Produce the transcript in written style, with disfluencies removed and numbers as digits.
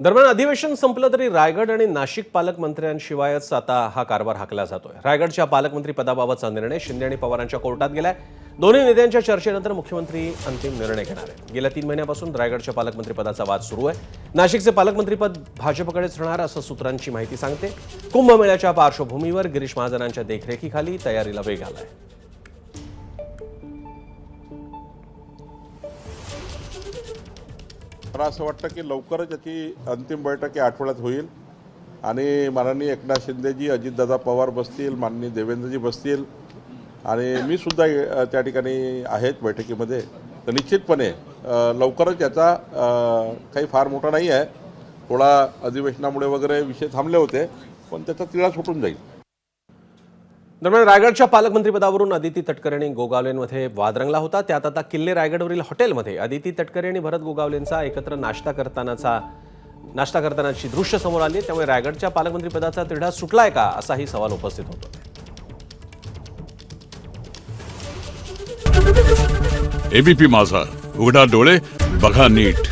दरम्यान अधिवेशन संपलं तरी रायगड आणि नाशिक पालकमंत्र्यांशिवायच आता हा कारभार हाकला जातोय। रायगडच्या पालकमंत्री पदाबाबतचा निर्णय शिंदे आणि पवारांच्या कोर्टात गेलाय। दोन्ही नेत्यांच्या चर्चेनंतर मुख्यमंत्री अंतिम निर्णय घेणार आहेत। गेल्या 3 महिन्यापासून रायगडच्या पालकमंत्री पदाचा वाद सुरू आहे। नाशिकचे पालकमंत्रीपद भाजपकडेच राहणार असं सूत्रांची माहिती सांगते। कुंभमेळ्याच्या पार्श्वभूमीवर गिरीश महाजनांच्या देखरेखीखाली तयारीला वेग आलाय। मला असं वाटतं की लवकरच याची अंतिम बैठक या आठवड्यात होईल आणि माननीय एकनाथ शिंदेजी, अजितदादा पवार बसतील, माननीय देवेंद्रजी बसतील आणि मी सुद्धा त्या ठिकाणी आहेत बैठकीमध्ये। तर निश्चितपणे लवकरच याचा काही फार मोठा नाही आहे, थोडा अधिवेशनामुळे वगैरे विषय थांबले होते, पण त्याचा तिळा सुटून जाईल। दरम्यान रायगडच्या पालकमंत्रीपदावरून अदिती तटकरे आणि गोगावलेंमध्ये वाद रंगला होता। त्यात आता किल्ले रायगडवरील हॉटेलमध्ये अदिती तटकरे आणि भरत गोगावलेंचा एकत्र नाश्ता करतानाची दृश्य समोर आली। त्यामुळे रायगडच्या पालकमंत्रीपदाचा तिढा सुटलाय का असाही सवाल उपस्थित होतो। एबीपी माझा, उघडा डोळे बघा नीट।